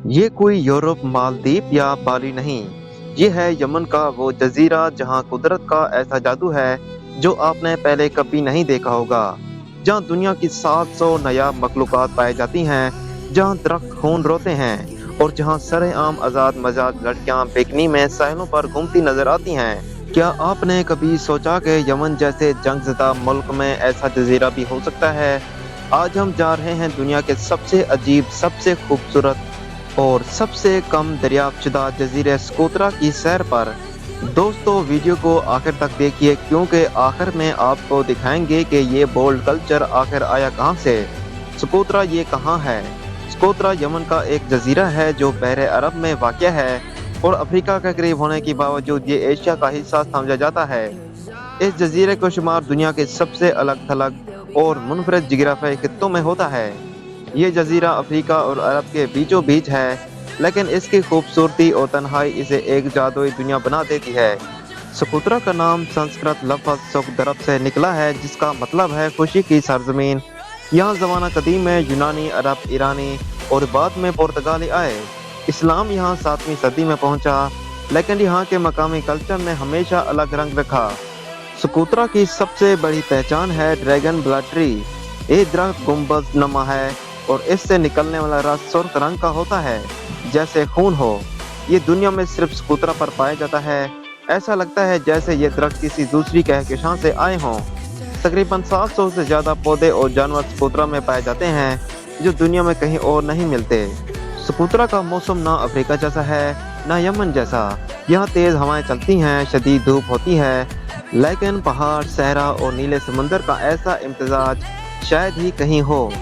ये कोई यूरोप, मालदीव या बाली नहीं, ये है यमन का वो जजीरा जहाँ कुदरत का ऐसा जादू है जो आपने पहले कभी नहीं देखा होगा। जहाँ दुनिया की 700 नायाब मखलूक़ात पाई जाती हैं, जहाँ दरख्त खून रोते हैं और जहाँ सरेआम आज़ाद मजाज लड़कियाँ बिकनी में साहिलों पर घूमती नजर आती हैं। क्या आपने कभी सोचा कि यमन जैसे जंगज़दा मुल्क में ऐसा जजीरा भी हो सकता है? आज हम जा रहे हैं दुनिया के सबसे अजीब, सबसे खूबसूरत और सबसे कम दरियाफ्तशुदा जजीरे स्कोत्रा की सैर पर। दोस्तों, वीडियो को आखिर तक देखिए क्योंकि आखिर में आपको दिखाएंगे कि ये बोल्ड कल्चर आखिर आया कहाँ से। स्कोत्रा ये कहाँ है? स्कोत्रा यमन का एक जजीरा है जो बहरे अरब में वाक़या है और अफ्रीका के करीब होने के बावजूद ये एशिया का हिस्सा समझा जाता है। इस जजीरे को शुमार दुनिया के सबसे अलग थलग और मुनफरद जगराफियाई खित्तों में होता है। ये जजीरा अफ्रीका और अरब के बीचों बीच है, लेकिन इसकी खूबसूरती और तन्हाई इसे एक जादुई दुनिया बना देती है। सकुत्रा का नाम संस्कृत लफ्ज़ सुकदरब से निकला है, जिसका मतलब है खुशी की सरजमीन। यहाँ ज़माना कदीम में यूनानी, अरब, ईरानी और बाद में पुर्तगाली आए। इस्लाम यहाँ 7वीं सदी में पहुँचा, लेकिन यहाँ के मकामी कल्चर ने हमेशा अलग रंग रखा। सकुत्रा की सबसे बड़ी पहचान है ड्रैगन ब्लड ट्री। ये दरख्त गुंबद नुमा है और इससे निकलने वाला रस सुर्ख रंग का होता है, जैसे खून हो। ये दुनिया में सिर्फ स्कूतरा पर पाया जाता है। ऐसा लगता है जैसे ये दरख्त किसी दूसरी कहकशां से आए हों। तकरीबन 700 से ज़्यादा पौधे और जानवर स्कूतरा में पाए जाते हैं, जो दुनिया में कहीं और नहीं मिलते। स्कूतरा का मौसम ना अफ्रीका जैसा है, ना यमन जैसा। यहाँ तेज़ हवाएं चलती हैं, शदीद धूप होती है, लेकिन पहाड़, सहरा और नीले समंदर का ऐसा इम्तजाज शायद ही कहीं हो।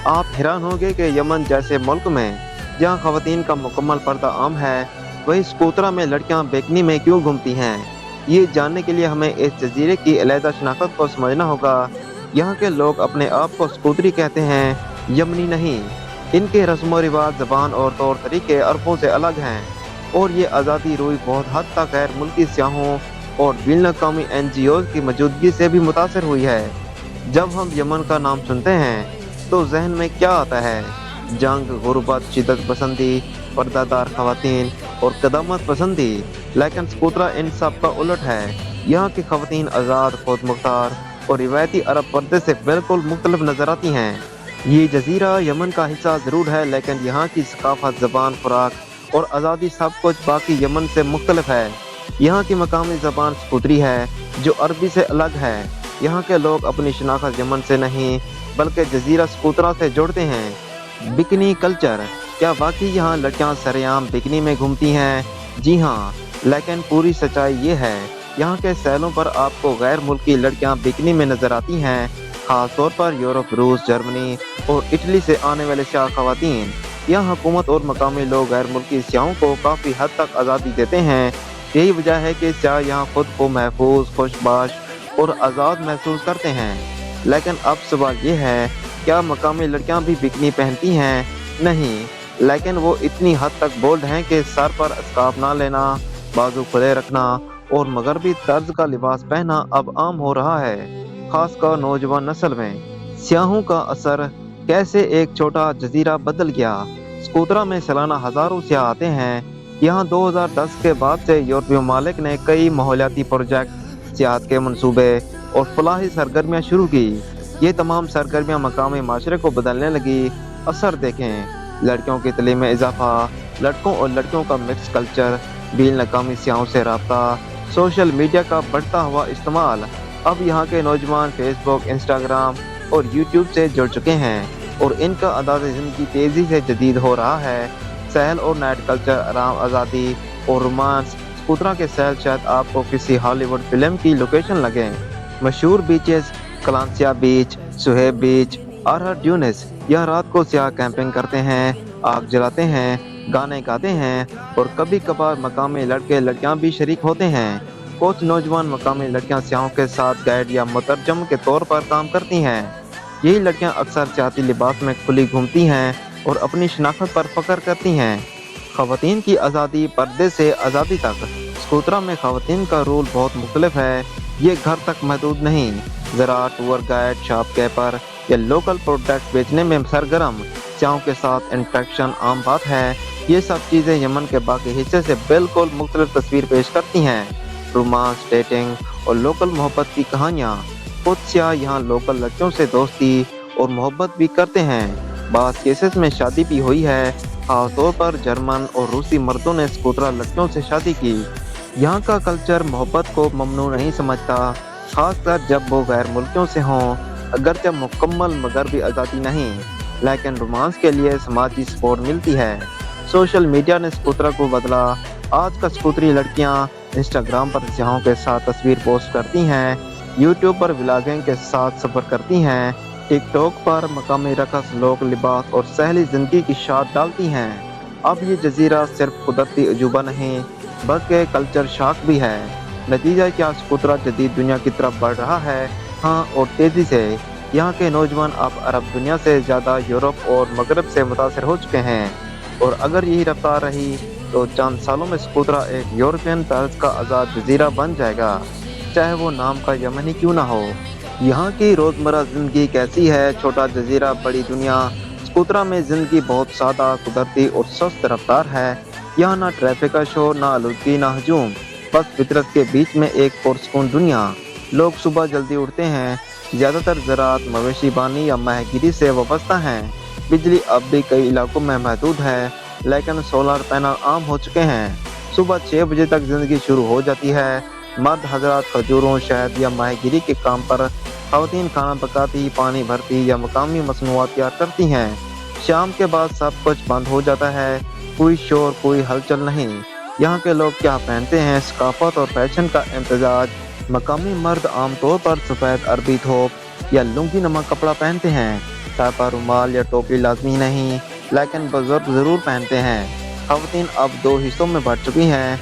आप हैरान होंगे कि यमन जैसे मुल्क में जहाँ ख़वातीन का मुकम्मल पर्दा आम है, वही स्कूतरा में लड़कियाँ बेकनी में क्यों घूमती हैं। ये जानने के लिए हमें इस जजीरे की अलहदा शनाख्त को समझना होगा। यहाँ के लोग अपने आप को स्कूतरी कहते हैं, यमनी नहीं। इनके रस्म व रिवाज, ज़बान और तौर तरीके अरबों से अलग हैं और ये आज़ादी रूई बहुत हद तक गैर मुल्की सियाहों और बैनुल-अक़वामी NGOs की मौजूदगी से भी मुतासर हुई है। जब हम यमन का नाम सुनते हैं तो जहन में क्या आता है? जंग, गुर्बत, शिद्दत पसंदी, पर्दादार ख़वातीन और क़दामत पसंदी। लेकिन स्कूतरा इन सब का उलट है। यहाँ की ख़वातीन आज़ाद, खुद मुख्तार और रिवायती अरब पर्दे से बिल्कुल मुख्तलिफ नज़र आती हैं। ये जजीरा यमन का हिस्सा ज़रूर है, लेकिन यहाँ की सकाफत, ज़बान, खुराक और आज़ादी सब कुछ बाकी यमन से मुख्तलिफ है। यहाँ की मकामी ज़बान स्कूतरी है, जो अरबी से अलग है। यहाँ के लोग अपनी शनाख्त यमन से नहीं बल्कि जजीरा स्कूतरा से जोड़ते हैं। बिकनी कल्चर, क्या वाकई यहाँ लड़कियाँ सरेआम बिकनी में घूमती हैं? जी हाँ, लेकिन पूरी सच्चाई ये है, यहाँ के सैलों पर आपको गैर मुल्की लड़कियाँ बिकनी में नजर आती हैं, खास तौर पर यूरोप, रूस, जर्मनी और इटली से आने वाले स्याह ख़वातीन। यहाँ हुकूमत और मकामी लोग गैर मुल्की स्याहों को काफ़ी हद तक आज़ादी देते हैं। यही वजह है कि स्याह यहाँ खुद को महफूज, खुशबाश और आज़ाद महसूस करते हैं। लेकिन अब सवाल ये है, क्या मकामी लड़कियां भी बिकनी पहनती हैं? नहीं, लेकिन वो इतनी हद तक बोल्ड हैं कि सर पर स्कार्फ ना लेना, बाजू खुले रखना और मगरबी तर्ज का लिबास पहनना अब आम हो रहा है, खासकर नौजवान नस्ल में। स्याहों का असर कैसे एक छोटा जजीरा बदल गया। स्कूतरा में सालाना हज़ारों स्याह आते हैं। यहाँ 2010 के बाद से यूरोपीय ममालिक ने कई माहौलियाती प्रोजेक्ट, सियाहत के मनसूबे और फलाही सरगर्मियाँ शुरू की। ये तमाम सरगर्मियाँ मकामी माशरे को बदलने लगी। असर देखें, लड़कियों की तलीम में इजाफा, लड़कों और लड़कियों का मिक्स कल्चर, बैनुल-अक़वामी सियाहों से रब्ता, सोशल मीडिया का बढ़ता हुआ इस्तेमाल। अब यहाँ के नौजवान फेसबुक, इंस्टाग्राम और यूट्यूब से जुड़ चुके हैं और इनका अंदाज़ ज़िंदगी तेज़ी से जदीद हो रहा है। सहल और नाइट कल्चर, आराम, आज़ादी और रोमांस। स्कूतरा के सहल शायद आपको किसी हॉलीवुड फिल्म की लोकेशन लगे। मशहूर बीचेस, कलांसिया बीच, सुहेब बीच, आरहर ट्यूनिस। यहाँ रात को सियाह कैंपिंग करते हैं, आग जलाते हैं, गाने गाते हैं और कभी कभार मकामी लड़के लड़कियाँ भी शरीक होते हैं। कुछ नौजवान मकामी लड़कियाँ सियाहों के साथ गाइड या मुतरजम के तौर पर काम करती हैं। यही लड़कियाँ अक्सर सियाती लिबास में खुली घूमती हैं और अपनी शनाख्त पर फख्र करती हैं। ख़वातीन की आज़ादी, पर्दे से आज़ादी तक। स्कूतरा में ख़वातीन का रोल बहुत मुख्तलिफ है। ये घर तक महदूद नहीं, ज़रा टूर गाइड, शॉपकीपर या लोकल प्रोडक्ट बेचने में सरगर्म। सियाहों के साथ इंटरेक्शन आम बात है। یہ سب چیزیں یمن کے باقی حصے سے بالکل مختلف تصویر پیش کرتی ہیں۔ رومانس، ڈیٹنگ اور لوکل محبت کی کہانیاں۔ کچھ سیاح یہاں لوکل لڑکیوں سے دوستی اور محبت بھی کرتے ہیں۔ بعض کیسز میں شادی بھی ہوئی ہے، خاص طور پر جرمن اور روسی مردوں نے سکوترا لڑکیوں سے شادی کی۔ یہاں کا کلچر محبت کو ممنوع نہیں سمجھتا، خاص کر جب وہ غیر ملکیوں سے ہوں، اگرچہ مکمل مغربی آزادی نہیں، لیکن رومانس کے لیے سماجی سپورٹ ملتی ہے۔ سوشل میڈیا نے سکوترا کو بدلا۔ آج کا سکوتری لڑکیاں انسٹاگرام پر سیاحوں کے ساتھ تصویر پوسٹ کرتی ہیں، یوٹیوب پر ولاگنگ کے ساتھ سفر کرتی ہیں، ٹک ٹاک پر مقامی رقص، لوک لباس اور سہلی زندگی کی شاد ڈالتی ہیں۔ اب یہ جزیرہ صرف قدرتی عجوبہ نہیں بلکہ کلچر شاک بھی ہے۔ نتیجہ کیا، سکوترا جدید دنیا کی طرف بڑھ رہا ہے، ہاں، اور تیزی سے۔ یہاں کے نوجوان اب عرب دنیا سے زیادہ یورپ اور مغرب سے متاثر ہو چکے ہیں، اور اگر یہی رفتار رہی تو چند سالوں میں سکوترا ایک یورپین طرز کا آزاد جزیرہ بن جائے گا، چاہے وہ نام کا یمن ہی کیوں نہ ہو۔ یہاں کی روزمرہ زندگی کیسی ہے؟ چھوٹا جزیرہ بڑی دنیا۔ سکوترا میں زندگی بہت سادہ، قدرتی اور سست رفتار ہے۔ یہاں نہ ٹریفک کا شور، نہ آلودگی، نہ ہجوم، بس فطرت کے بیچ میں ایک پرسکون دنیا۔ لوگ صبح جلدی اٹھتے ہیں، زیادہ تر زراعت، مویشی بانی یا ماہی گیری سے وابستہ ہیں۔ بجلی اب بھی کئی علاقوں میں محدود ہے، لیکن سولر پینل عام ہو چکے ہیں۔ صبح 6 بجے تک زندگی شروع ہو جاتی ہے۔ مرد حضرات کھجوروں، شہد یا ماہی گیری کے کام پر، خواتین کھانا پکاتی، پانی بھرتی یا مقامی مصنوعات تیار کرتی ہیں۔ شام کے بعد سب کچھ بند ہو جاتا ہے، کوئی شور، کوئی ہلچل نہیں۔ یہاں کے لوگ کیا پہنتے ہیں؟ ثقافت اور فیشن کا امتزاج۔ مقامی مرد عام طور پر سفید عربی تھوپ یا لنگی نما کپڑا پہنتے ہیں۔ سر پر رومال یا ٹوپی لازمی نہیں، لیکن بزرگ ضرور پہنتے ہیں۔ خواتین اب 2 حصوں میں بٹ چکی ہیں۔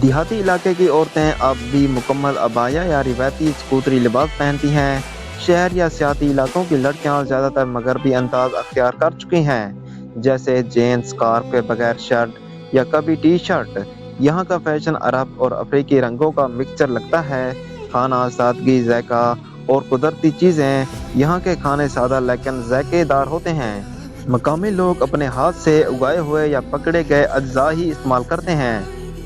دیہاتی علاقے کی عورتیں اب بھی مکمل عبایا یا روایتی سکوتری لباس پہنتی ہیں۔ شہر یا سیاحتی علاقوں کی لڑکیاں زیادہ تر مغربی انداز اختیار کر چکی ہیں، جیسے جینز، سکارف کے بغیر شرٹ یا کبھی ٹی شرٹ۔ یہاں کا فیشن عرب اور افریقی رنگوں کا مکسچر لگتا ہے۔ کھانا، سادگی، ذائقہ اور قدرتی چیزیں۔ یہاں کے کھانے سادہ لیکن ذائقے دار ہوتے ہیں۔ مقامی لوگ اپنے ہاتھ سے اگائے ہوئے یا پکڑے گئے اجزاء ہی استعمال کرتے ہیں۔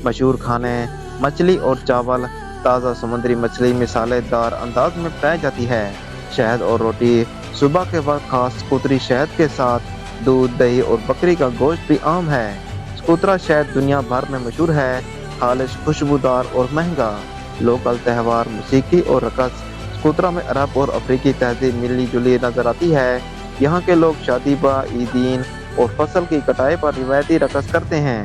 مشہور کھانے، مچھلی اور چاول، تازہ سمندری مچھلی مسالے دار انداز میں پائی جاتی ہے۔ شہد اور روٹی، صبح کے وقت خاص سکوتری شہد کے ساتھ دودھ، دہی اور بکری کا گوشت بھی عام ہے۔ سکوترا شہد دنیا بھر میں مشہور ہے، خالص، خوشبودار اور مہنگا۔ لوکل تہوار، موسیقی اور رقص۔ سکوترا میں عرب اور افریقی تہذیب ملی جلی نظر آتی ہے۔ یہاں کے لوگ شادی باہ، عیدین اور فصل کی کٹائی پر روایتی رقص کرتے ہیں۔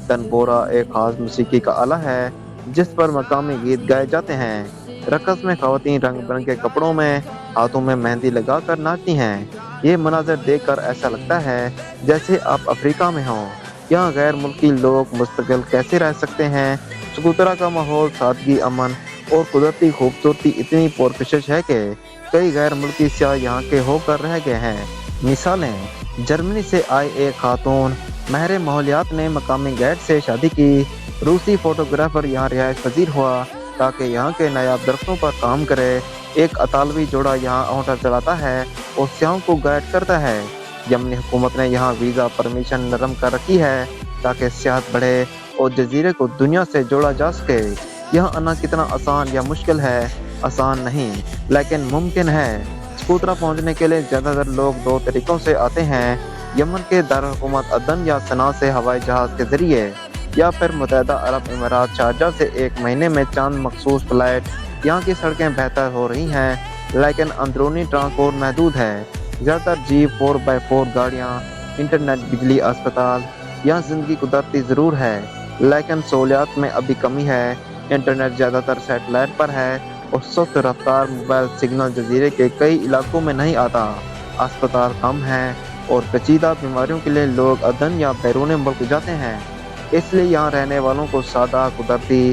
تنبورا ایک خاص موسیقی کا آلہ ہے جس پر مقامی گیت گائے جاتے ہیں۔ رقص میں خواتین رنگ برنگے کپڑوں میں، ہاتھوں میں مہندی لگا کر ناچتی ہیں۔ یہ مناظر دیکھ کر ایسا لگتا ہے جیسے آپ افریقہ میں ہوں۔ یہاں غیر ملکی لوگ مستقل کیسے رہ سکتے ہیں؟ سکوترا کا ماحول، سادگی، امن اور قدرتی خوبصورتی اتنی پرکشش ہے کہ کئی غیر ملکی سیاح یہاں کے ہو کر رہ گئے ہیں۔ مثالیں، جرمنی سے آئی ایک خاتون ماہر ماحولیات نے مقامی گائیڈ سے شادی کی۔ روسی فوٹوگرافر یہاں رہائش پذیر ہوا تاکہ یہاں کے نایاب درختوں پر کام کرے۔ ایک اطالوی جوڑا یہاں ہوٹل چلاتا ہے اور سیاحوں کو گائیڈ کرتا ہے۔ یمنی حکومت نے یہاں ویزا پرمیشن نرم کر رکھی ہے تاکہ سیاحت بڑھے اور جزیرے کو دنیا سے جوڑا جا سکے۔ یہاں آنا کتنا آسان یا مشکل ہے؟ آسان نہیں، لیکن ممکن ہے۔ سکوترا پہنچنے کے لیے زیادہ تر لوگ 2 طریقوں سے آتے ہیں، یمن کے دارالحکومت عدن یا صنعاء سے ہوائی جہاز کے ذریعے، یا پھر متحدہ عرب امارات شارجہ سے 1 مہینے میں چند مخصوص فلائٹ۔ یہاں کی سڑکیں بہتر ہو رہی ہیں، لیکن اندرونی ٹرانسپورٹ محدود ہے۔ زیادہ تر جیپ، 4x4 گاڑیاں، انٹرنیٹ، بجلی، اسپتال۔ یہاں زندگی قدرتی ضرور ہے، لیکن سہولیات میں ابھی کمی ہے۔ انٹرنیٹ زیادہ تر سیٹلائٹ پر ہے اور سست رفتار موبائل سگنل جزیرے کے کئی علاقوں میں نہیں آتا۔ اسپتال کم ہیں اور پیچیدہ بیماریوں کے لیے لوگ عدن یا بیرون ملک جاتے ہیں۔ اس لیے یہاں رہنے والوں کو سادہ، قدرتی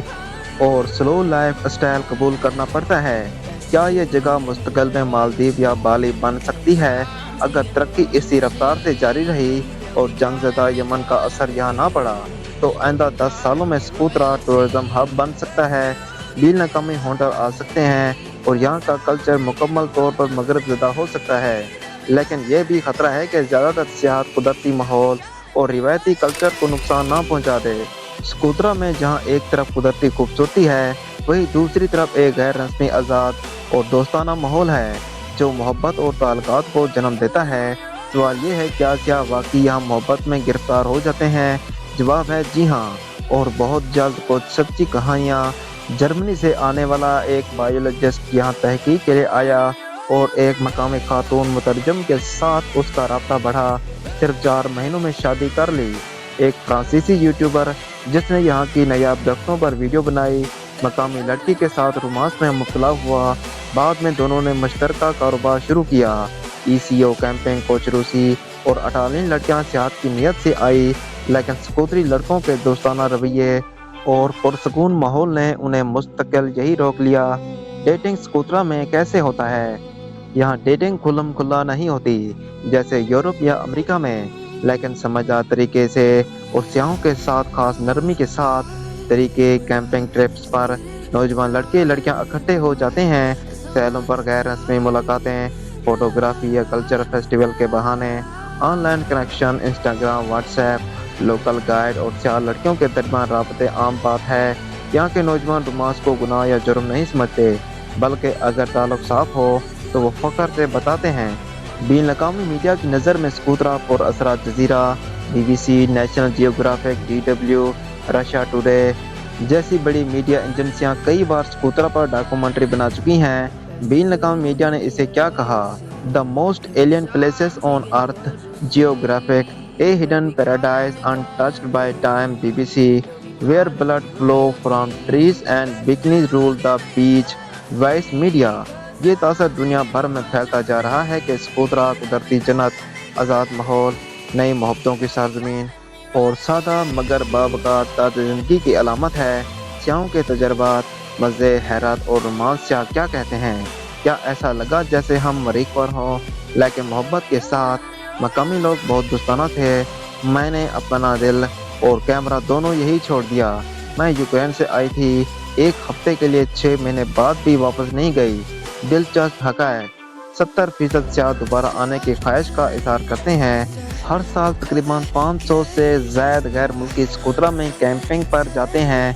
اور سلو لائف اسٹائل قبول کرنا پڑتا ہے۔ کیا یہ جگہ مستقبل میں مالدیپ یا بالی بن سکتی ہے؟ اگر ترقی اسی رفتار سے جاری رہی اور جنگ زدہ یمن کا اثر یہاں نہ پڑا تو آئندہ 10 سالوں میں سکوترا ٹورزم ہب بن سکتا ہے۔ بین الاقوامی ہوٹل آ سکتے ہیں اور یہاں کا کلچر مکمل طور پر مغرب زدہ ہو سکتا ہے۔ لیکن یہ بھی خطرہ ہے کہ زیادہ تر سیاحت قدرتی ماحول और रिवायती कल्चर को नुकसान ना पहुंचा दे। स्कूतरा में जहां एक तरफ कुदरती खूबसूरती है, वहीं दूसरी तरफ एक गैर रस्मी, आज़ाद और दोस्ताना माहौल है, जो मोहब्बत और ताल्लुकात को जन्म देता है। सवाल ये है, क्या वाकई यहाँ मोहब्बत में गिरफ्तार हो जाते हैं? जवाब है जी हाँ, और बहुत जल्द। कुछ सच्ची कहानियाँ। जर्मनी से आने वाला एक बायोलॉजिस्ट यहाँ तहकीक के लिए आया और एक मकामी खातून मुतरजम के साथ उसका राब्ता बढ़ा। सिर्फ 4 महीनों में शादी कर ली। एक फ्रांसीसी यूट्यूबर जिसने यहाँ की नायाब दरख्तों पर वीडियो बनाई, मकामी लड़की के साथ रोमांस में मुब्तला हुआ। बाद में दोनों ने मुश्तरका कारोबार शुरू किया। ECO कैंपिंग कोच रूसी और इटालियन लड़कियां सेहत की नीयत से आई, लेकिन स्कूतरी लड़कों के दोस्ताना रवैये और पुरसकून माहौल ने उन्हें मुस्तकिल यही रोक लिया। डेटिंग स्कूतरा में कैसे होता है? यहाँ डेटिंग खुल्लम खुल्ला नहीं होती जैसे यूरोप या अमेरिका में, लेकिन समझदार तरीके से और सियाहों के साथ खास नरमी के साथ तरीके। कैंपिंग ट्रिप्स पर नौजवान लड़के लड़कियां इकट्ठे हो जाते हैं। सैलों पर गैर रस्मी मुलाकातें, फोटोग्राफी या कल्चरल फेस्टिवल के बहाने। Online connection, Instagram, WhatsApp, local guide और 4 लड़कियों के दरमियान राबते आम बात है। यहाँ के नौजवान रोमांस को गुनाह या जुर्म नहीं समझते, बल्कि अगर ताल्लुक साफ हो तो वो फख्र से बताते हैं। बीन अक़वामी मीडिया की नज़र में स्कूतरा पर असरात जजीरा, BBC, national geographic, DW, Russia today जैसी बड़ी मीडिया एजेंसियां कई बार स्कूतरा पर डॉक्यूमेंट्री बना चुकी हैं। बीन अक़वामी मीडिया ने इसे क्या कहा? The most alien places on Earth, Geographic, a hidden paradise untouched by time, BBC, where blood flow from trees and bikinis rule the beach, Vice Media. ये तासर दुनिया भर में फैलता जा रहा है कि स्कूतरा कुदरती जन्नत, आज़ाद माहौल, नई मोहब्बतों की सरजमीन और सादा मगर बावक़ार तर्ज ज़िंदगी की अलामत है। सियाहों के तजर्बात, मज़े, हैरत और रोमांस सियाह क्या कहते हैं? क्या ऐसा लगा जैसे हम मरीख पर हों, लेकिन मोहब्बत के साथ? मकामी लोग बहुत दोस्ताना थे। मैंने अपना दिल और कैमरा दोनों यही छोड़ दिया। मैं यूक्रेन से आई थी, 1 हफ्ते के लिए, 6 महीने बाद भी वापस नहीं गई। दिलचस्प हक़ाइक़। 70% सियाह दोबारा आने की ख्वाहिश का इज़हार करते हैं। हर साल तकरीबन 500 से ज़ायद गैर मुल्की स्कूतरा में कैंपिंग पर जाते हैं।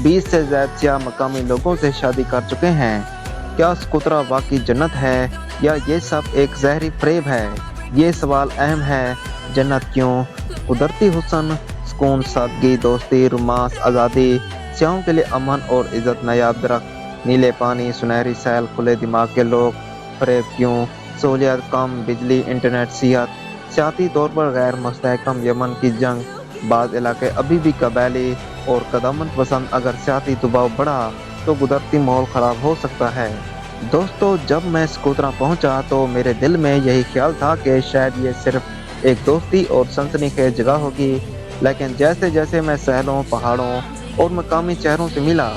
20 से ज़ायद सियाह मकामी लोगों से शादी कर चुके हैं। क्या स्कूतरा वाकई जन्नत है या ये सब एक ज़हरी फ़रेब है? ये सवाल अहम है। जन्नत क्यों? कुदरती हुस्न, सुकून, सादगी, दोस्ती, रोमांस, आज़ादी, सियाहों के लिए अमन और इज़्ज़त, नायाब दरख्त, नीले पानी, सुनहरी सैल, खुले दिमाग के लोग। फ़रेब क्यों? सहूलियत कम, बिजली, इंटरनेट, सियाहत, सियासी तौर पर गैर मुस्तहकम यमन की जंग, बाज़ इलाके अभी भी कबायली और क़दामत पसंद। अगर सियासी दबाव बढ़ा तो कुदरती माहौल ख़राब हो सकता है। दोस्तों, जब मैं स्कूतरा पहुंचा तो मेरे दिल में यही ख्याल था कि शायद ये सिर्फ एक दोस्ती और सनसनीखेज जगह होगी, लेकिन जैसे जैसे मैं सहलों, पहाड़ों और मकामी चेहरों से मिला,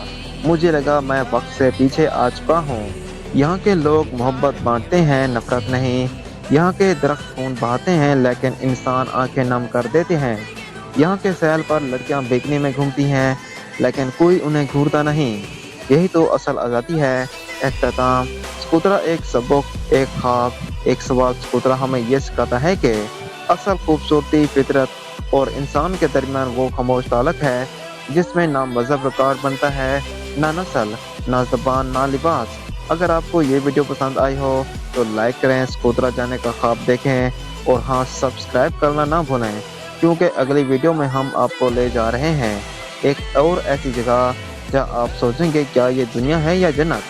मुझे लगा मैं वक्त से पीछे आ चुका हूँ। यहाँ के लोग मोहब्बत बांटते हैं, नफरत नहीं। यहाँ के दरख्त खून बहाते हैं, लेकिन इंसान आंखें नम कर देते हैं। यहाँ के सैल पर लड़कियाँ बिकनी में घूमती हैं, लेकिन कोई उन्हें घूरता नहीं। यही तो असल आज़ादी है। इख्तिताम। स्कूतरा एक सबक, एक ख्वाब, एक सवाल। स्कूतरा हमें यह सिखाता है कि असल खूबसूरती फितरत और इंसान के दरमियान वो खामोश ताल्लुक है जिसमें ना मजहब रिकॉर्ड बनता है, ना नस्ल, ना ज़बान, ना लिबास। अगर आपको ये वीडियो पसंद आई हो तो लाइक करें, स्कूतरा जाने का ख्वाब देखें और हाँ, सब्सक्राइब करना ना भूलें, क्योंकि अगली वीडियो में हम आपको ले जा रहे हैं एक और ऐसी जगह जहाँ आप सोचेंगे क्या ये दुनिया है या जन्नत।